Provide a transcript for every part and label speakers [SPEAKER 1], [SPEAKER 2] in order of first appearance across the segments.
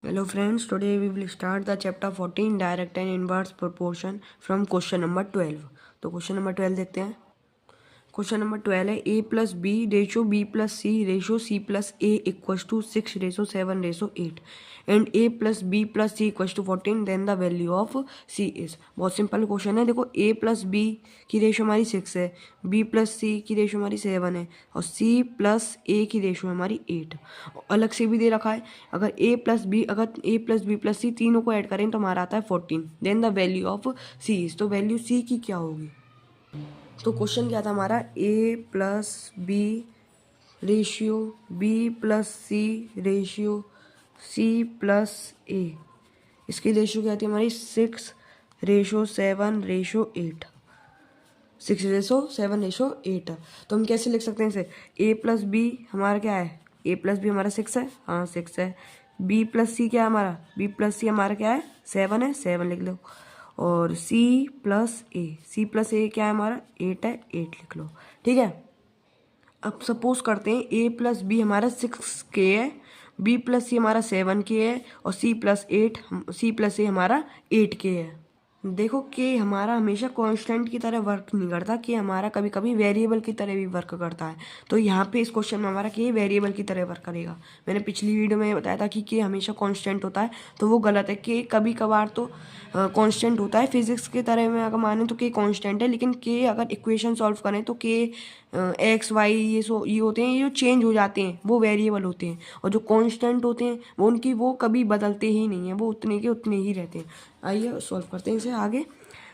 [SPEAKER 1] Hello friends, today we will start the chapter 14 direct and inverse proportion from question number 12. तो question number 12 देखते हैं। Question number 12 है a plus B ratio b plus C ratio c plus a equals to 6 ratio 7 ratio 8 and a plus b plus C equals to 14 then the value of c is. बहुत simple question है। देखो a plus b की ratio हमारी 6 है, b plus C की ratio हमारी 7 है और c प्लस a की रेशो हमारी 8। अलग से भी दे रखा है, अगर a plus b plus C तीनों को ऐड करें तो हमारा आता है 14 then the value of c is. तो वैल्यू c की क्या होगी? तो क्वेश्चन क्या था हमारा, a plus B ratio b plus C ratio c plus a, इसकी रेशियो क्या थी हमारी 6 रेशो 7 रेशो 8, 6 रेशो 7 रेशो 8। तो हम कैसे लिख सकते हैं इसे? a प्लस बी हमारा क्या है, a प्लस बी हमारा 6 है, हाँ 6 है। b प्लस सी क्या है हमारा, b प्लस सी हमारा क्या है 7 है, 7 लिख लो। और c प्लस ए क्या है हमारा 8 है, 8 लिख लो। ठीक है। अब सपोज करते हैं a प्लस बी हमारा 6k है, b प्लस सी हमारा 7k है और c प्लस ए हमारा 8k है। देखो कि हमारा हमेशा कांस्टेंट की तरह वर्क नहीं करता, कि हमारा कभी कभी वेरिएबल की तरह भी वर्क करता है। तो यहाँ पे इस क्वेश्चन में हमारा कि वेरिएबल की तरह वर्क करेगा। मैंने पिछली वीडियो में बताया था कि हमेशा कांस्टेंट होता है, तो वो गलत है। कि कभी कभार तो कांस्टेंट होता है, फिजिक्स की तरह में अगर माने तो के कांस्टेंट है, लेकिन के अगर इक्वेशन सॉल्व करें तो के एक्स वाई ये होते हैं, ये जो चेंज हो जाते हैं वो वेरिएबल होते हैं, और जो कांस्टेंट होते हैं वो कभी बदलते ही नहीं है, वो उतने के उतने ही रहते हैं। आइए सॉल्व करते हैं इसे आगे।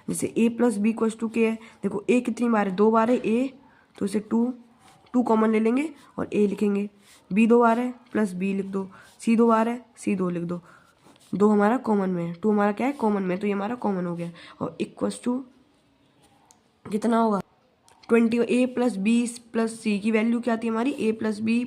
[SPEAKER 1] जैसे a plus B equals to K है, देखो a कितनी बार है, 2 बार है a, तो इसे टू कॉमन ले लेंगे और a लिखेंगे। b 2 बार है प्लस b लिख दो, c 2 बार है c 2 लिख दो। 2 हमारा कॉमन में है, 2 हमारा क्या है कॉमन में, तो ये हमारा कॉमन हो गया। और इक्वल्स टू कितना होगा 20। a plus B plus C की वैल्यू क्या थी हमारी, a plus B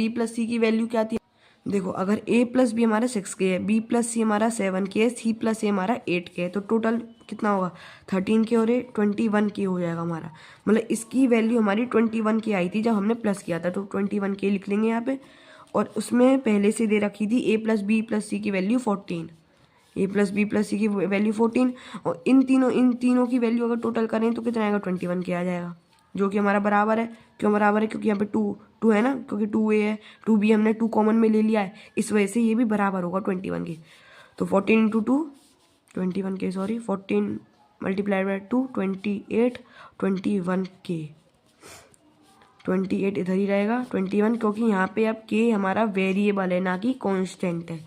[SPEAKER 1] plus C की वैल्यू क्या थी? देखो अगर a प्लस बी हमारा 6k है, b प्लस सी हमारा 7k है, c प्लस ए हमारा 8k है, तो टोटल कितना होगा 13k और 21k हो जाएगा हमारा। मतलब इसकी वैल्यू हमारी 21k आई थी जब हमने प्लस किया था, तो 21k लिख लेंगे यहाँ पे। और उसमें पहले से दे रखी थी a plus B plus C की value 14, a plus B plus C की वैल्यू 14, और इन तीनों की वैल्यू अगर टोटल करें तो कितना आएगा 21k आ जाएगा, जो कि हमारा बराबर है। क्यों बराबर है? क्योंकि यहाँ पे टू है ना, क्योंकि 2a है, 2b हमने 2 कॉमन में ले लिया है, इस वजह से ये भी बराबर होगा 21k। तो 14 into two 21k, sorry 14 multiplied by 2 28, 21k, 28 इधर ही रहेगा 21, क्योंकि यहाँ पे अब k हमारा वेरिएबल है ना कि कांस्टेंट है,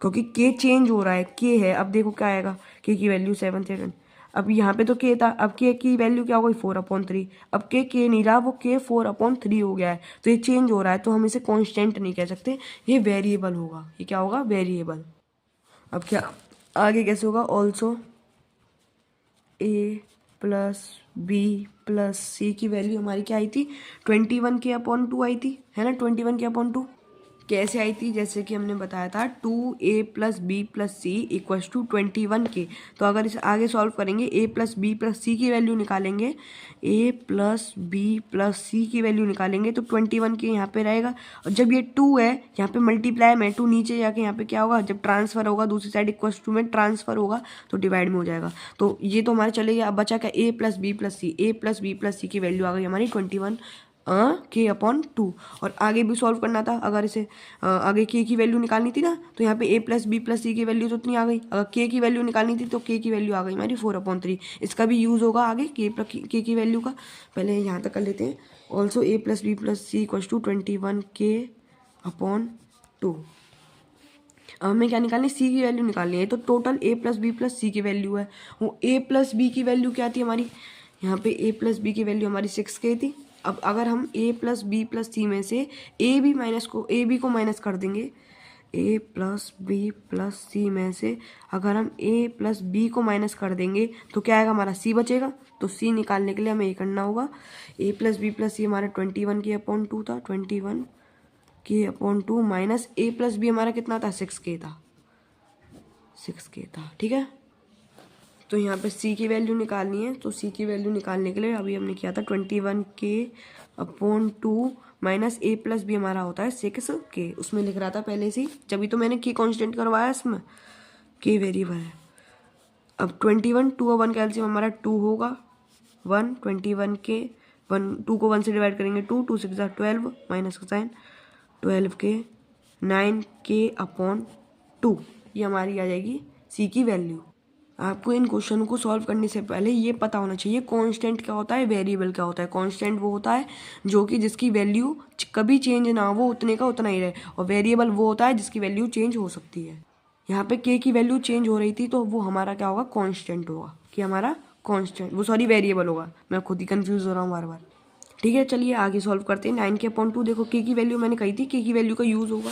[SPEAKER 1] क्योंकि के चेंज हो रहा है, के है। अब देखो क्या आएगा, के की वैल्यू 7 अब यहाँ पे तो के था, अब के की वैल्यू क्या हो गई 4/3। अब के नहीं रहा, वो के 4/3 हो गया है, तो ये चेंज हो रहा है, तो हम इसे कांस्टेंट नहीं कह सकते, ये वेरिएबल होगा। ये क्या होगा? वेरिएबल। अब क्या आगे कैसे होगा? Also A plus B plus C की वैल्यू हमारी क्या आई थी 21k/2 आई थी, है ना, 21k/2 कैसे आई थी? जैसे कि हमने बताया था 2a plus B plus C equals to 21k। तो अगर इसे आगे सॉल्व करेंगे, a plus B plus C की वैल्यू निकालेंगे, a plus B plus C की वैल्यू निकालेंगे तो 21k यहाँ पे रहेगा। और जब ये 2 है यहाँ पे मल्टीप्लाई में 2 नीचे जाके यहाँ पे क्या होगा, जब ट्रांसफर होगा दूसरी साइड इक्वल्स टू में ट्रांसफर होगा तो डिवाइड में हो जाएगा। तो ये तो हमारे चले गया। अब बचा क्या? a plus B plus C, a plus B plus C की वैल्यू आ गई हमारी 21k/2। और आगे भी सॉल्व करना था, अगर इसे आगे k की वैल्यू निकालनी थी ना, तो यहाँ पे a plus B plus C की वैल्यू तो उतनी आ गई। अगर k की वैल्यू निकालनी थी तो k की वैल्यू आ गई हमारी 4/3। इसका भी यूज़ होगा आगे k की वैल्यू का। पहले यहाँ तक कर लेते हैं। Also a plus B plus C equals to 21k/2। अब हमें क्या निकालनी, सी की वैल्यू निकालनी है। तो total a plus B plus C की वैल्यू है, वो a प्लस बी की वैल्यू क्या थी हमारी, यहाँ पे a प्लस बी की वैल्यू हमारी 6k थी। अब अगर हम a plus B plus C में से a बी को माइनस कर देंगे, a plus B plus C में से अगर हम a प्लस बी को माइनस कर देंगे तो क्या आएगा हमारा, c बचेगा। तो c निकालने के लिए हमें ये करना होगा, a प्लस बी प्लस सी हमारा 21k/2 था, 21k/2 minus a plus B हमारा कितना था 6k था, 6k था। ठीक है। तो यहाँ पे c की वैल्यू निकालनी है, तो c की वैल्यू निकालने के लिए अभी हमने किया था 21k/2 माइनस ए प्लस बी हमारा होता है 6k। उसमें लिख रहा था पहले से ही, जब तो मैंने के कांस्टेंट करवाया इसमें, के वेरिएबल है। अब 21, 2 और 1 का एलसीएम हमारा 2 होगा 1, 21 के 1, 2 को 1 से डिवाइड करेंगे 2, 2 6 12 माइनस का साइन 12 के 9k/2, ये हमारी आ जाएगी सी की वैल्यू। आपको इन क्वेश्चन को सॉल्व करने से पहले ये पता होना चाहिए कांस्टेंट क्या होता है, वेरिएबल क्या होता है। कांस्टेंट वो होता है जो कि जिसकी वैल्यू कभी चेंज ना हो, उतने का उतना ही रहे, और वेरिएबल वो होता है जिसकी वैल्यू चेंज हो सकती है। यहाँ पे के की वैल्यू चेंज हो रही थी तो वो हमारा क्या होगा, कांस्टेंट होगा, कि हमारा कांस्टेंट वो सॉरी वेरिएबल होगा। मैं खुद ही कंफ्यूज हो रहा हूँ बार बार। ठीक है, चलिए आगे सॉल्व करते हैं। 9k/2, देखो के की वैल्यू मैंने कही थी, के की वैल्यू का यूज़ होगा,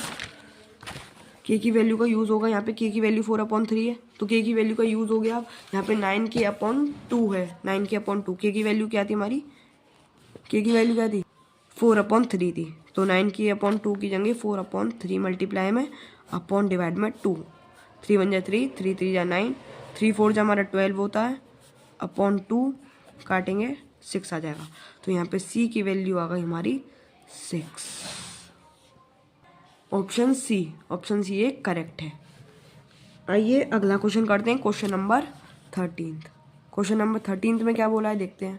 [SPEAKER 1] के की वैल्यू का यूज़ होगा। यहाँ पे के की वैल्यू 4/3 है, तो के की वैल्यू का यूज़ हो गया। अब यहाँ पे 9k/2 है, 9k/2, के की वैल्यू क्या थी हमारी, के की वैल्यू क्या थी 4/3 थी, तो 9k/2 की जगह 4/3 मल्टीप्लाई में अपॉन डिवाइड में 2, 3 1 3, 3 3 9, 3 4 हमारा 12 होता है, अपॉन 2 काटेंगे 6 आ जाएगा। तो यहाँ पे सी की वैल्यू आ गई हमारी 6। ऑप्शन सी एक करेक्ट है। आइए अगला क्वेश्चन करते हैं, क्वेश्चन नंबर 13। क्वेश्चन नंबर 13 में क्या बोला है देखते हैं।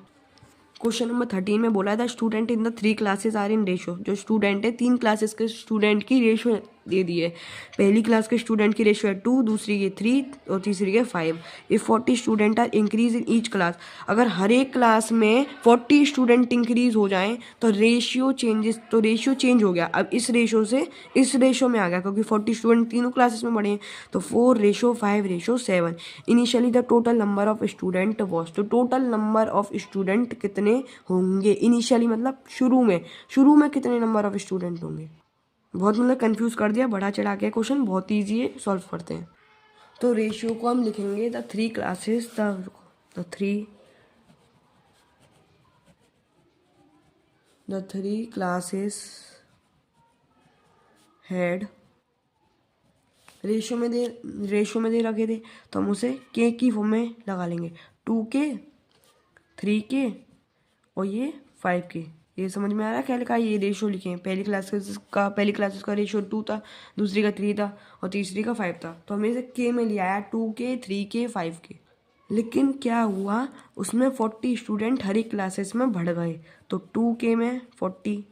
[SPEAKER 1] क्वेश्चन नंबर 13 में बोला है the student in the 3 classes are in ratio. जो स्टूडेंट है 3 क्लासेस के स्टूडेंट की रेशो दे दी है। पहली क्लास के स्टूडेंट की रेशो है 2, दूसरी की 3 और तीसरी के 5। If 40 student are increase in each class, अगर हर एक क्लास में 40 स्टूडेंट इंक्रीज हो जाएं तो रेशियो चेंज हो गया। अब इस रेशो से इस रेशो में आ गया, क्योंकि 40 स्टूडेंट तीनों क्लासेस में बढ़े हैं, तो 4:5:7। Initially the total number of student was, तो टोटल नंबर ऑफ स्टूडेंट कितने होंगे। इनिशियली मतलब शुरू में कितने नंबर ऑफ स्टूडेंट होंगे। बहुत मतलब कंफ्यूज कर दिया, बढ़ा चढ़ा के क्वेश्चन, बहुत ईजी है, सॉल्व करते हैं। तो रेशियो को हम लिखेंगे the 3 classes the three classes had, ratio में दे रखे थे तो हम उसे के की फॉर्म में लगा लेंगे, 2k 3k और ये 5k। ये समझ में आ रहा है क्या लिखा है, ये रेशियो लिखे हैं। पहली क्लासेस का रेशियो 2 था, दूसरी का 3 था और तीसरी का 5 था, तो हमने इसे के में लिया है, 2k 3k 5k। लेकिन क्या हुआ, उसमें 40 स्टूडेंट हर एक क्लासेस में बढ़ गए, तो 2k में 40,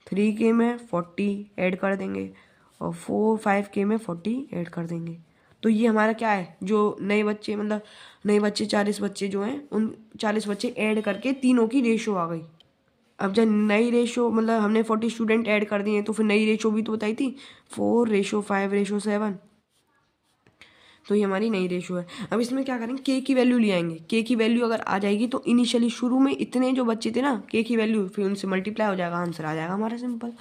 [SPEAKER 1] 3k में 40 ऐड कर देंगे और 5k में 40 ऐड कर देंगे। तो ये हमारा क्या है, जो नए बच्चे 40 बच्चे जो हैं, उन 40 बच्चे ऐड करके तीनों की रेशो आ गई। अब जब नई रेशो मतलब हमने 40 स्टूडेंट ऐड कर दिए, तो फिर नई रेशो भी तो बताई थी 4:5:7, तो ये हमारी नई रेशो है। अब इसमें क्या करेंगे, के की वैल्यू ले आएंगे। के की वैल्यू अगर आ जाएगी तो इनिशियली शुरू में इतने जो बच्चे थे ना, के की वैल्यू फिर उनसे मल्टीप्लाई हो जाएगा, आंसर आ जाएगा हमारा सिंपल।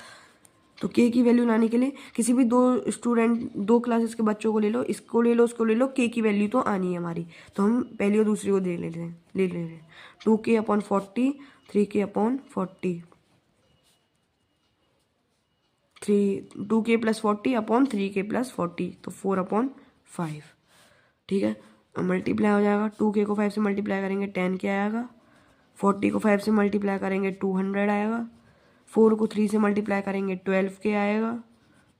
[SPEAKER 1] तो के की वैल्यू लाने के लिए किसी भी दो क्लासेस के बच्चों को ले लो, इसको ले लो उसको ले लो, के की वैल्यू तो आनी है हमारी, तो हम पहली और दूसरी को ले लेते हैं 2k/40, 3k/40, 2k + 40/3k + 40, तो 4/5। ठीक है, अब मल्टीप्लाई हो जाएगा, 2k को 5 से मल्टीप्लाई करेंगे 10k आएगा, 40 को 5 से मल्टीप्लाई करेंगे 200 आएगा, 4 को 3 से मल्टीप्लाई करेंगे 12k आएगा,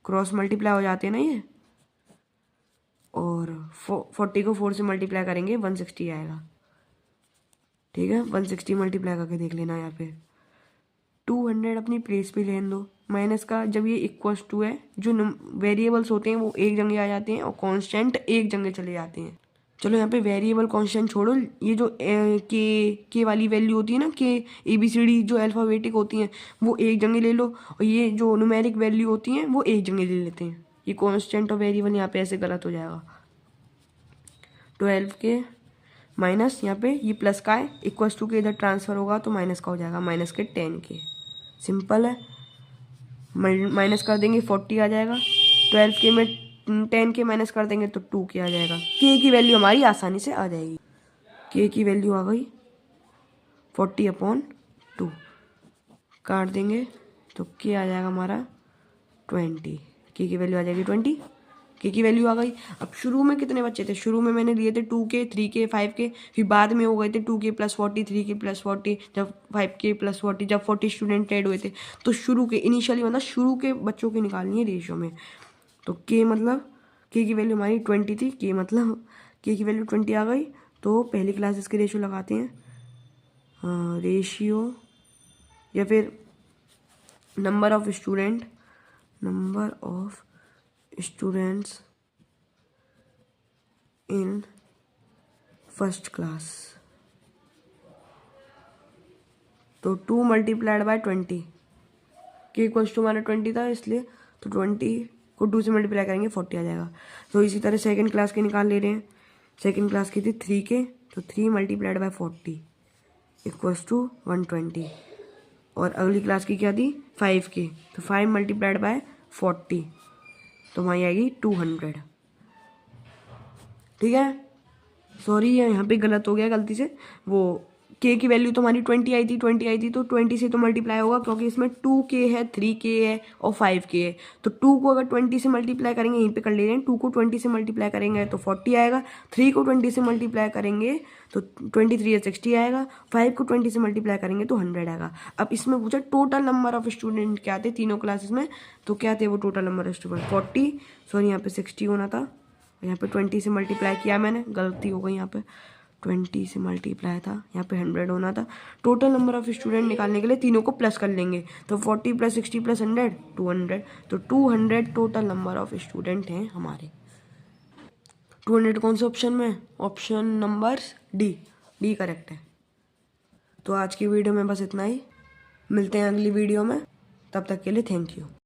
[SPEAKER 1] क्रॉस मल्टीप्लाई हो जाते हैं ना ये, और 40 को 4 से मल्टीप्लाई करेंगे 160 आएगा। ठीक है, 160 मल्टीप्लाई करके देख लेना यहाँ पे, 200 अपनी प्लेस पे लेने दो, माइनस का जब ये इक्वल्स टू है, जो वेरिएबल्स होते हैं वो एक जगह आ जाते हैं और कांस्टेंट एक जगह चले जाते हैं। चलो यहाँ पे वेरिएबल कांस्टेंट छोड़ो, ये जो के वाली वैल्यू होती है ना, के ABCD जो अल्फ़ाबेटिक होती हैं वो एक जगह ले लो, और ये जो न्यूमेरिक वैल्यू होती हैं वो एक जगह ले लेते हैं। ये कांस्टेंट और वेरिएबल यहाँ पे ऐसे गलत हो जाएगा। 12k माइनस यहाँ पे ये प्लस का है, इक्वल्स टू के इधर ट्रांसफर होगा तो माइनस का हो जाएगा, माइनस के 10k। सिंपल है, माइनस कर देंगे 40 आ जाएगा, 12k में 10k माइनस कर देंगे तो 2k आ जाएगा। के की वैल्यू हमारी आसानी से आ जाएगी, के की वैल्यू आ गई 40/2, काट देंगे तो के आ जाएगा हमारा 20, के की वैल्यू आ जाएगी 20। के की वैल्यू आ गई। अब शुरू में कितने बच्चे थे, शुरू में मैंने लिए थे 2K 3K 5K, फिर बाद में हो गए थे 2K + 40 3K + 40, जब 5K + 40, जब 40 स्टूडेंट ऐड हुए थे। तो शुरू के इनिशियली मतलब शुरू के बच्चों की निकालनी है रेशियो में। तो के मतलब के की वैल्यू हमारी 20 थी, के मतलब के की वैल्यू 20 आ गई। तो पहली क्लासेस के रेशियो लगाते हैं, रेशियो या फिर number of students in first class. तो 2 × 20, के इक्वल्स टू हमारा 20 था इसलिए, तो 20 को 2 से मल्टीप्लाई करेंगे 40 आ जाएगा। तो इसी तरह सेकंड क्लास के निकाल ले रहे हैं। सेकंड क्लास की थी 3K, तो 3 × 40 इक्वल्स टू 120। और अगली क्लास की क्या थी 5K, तो 5 × 40, तो वहाँ आएगी 200। ठीक है, सॉरी यहाँ पे गलत हो गया गलती से। वो के की वैल्यू तो हमारी 20 आई थी, तो 20 से तो मल्टीप्लाई होगा क्योंकि इसमें 2K है 3K है और 5K है। तो 2 को अगर 20 से मल्टीप्लाई करेंगे, यहीं पे कर ले रहे हैं, 2 को 20 से मल्टीप्लाई करेंगे तो 40 आएगा, 3 को 20 से मल्टीप्लाई करेंगे तो 23 या 60 आएगा, 5 को 20 से मल्टीप्लाई करेंगे तो 100 आएगा। अब इसमें पूछा टोटल नंबर ऑफ स्टूडेंट क्या थे तीनों क्लासेस में, तो क्या थे वो total number of student 40, sorry यहाँ पे 60 होना था, यहाँ पे 20 से मल्टीप्लाई किया मैंने, गलती हो गई, यहाँ पे 20 से मल्टीप्लाई था, यहाँ पे 100 होना था। टोटल नंबर ऑफ स्टूडेंट निकालने के लिए तीनों को प्लस कर लेंगे, तो 40 + 60 + 100 200, तो 200 टोटल नंबर ऑफ स्टूडेंट हैं हमारे। 200 कौन से ऑप्शन में, ऑप्शन नंबर डी करेक्ट है। तो आज की वीडियो में बस इतना ही, मिलते हैं अगली वीडियो में, तब तक के लिए थैंक यू।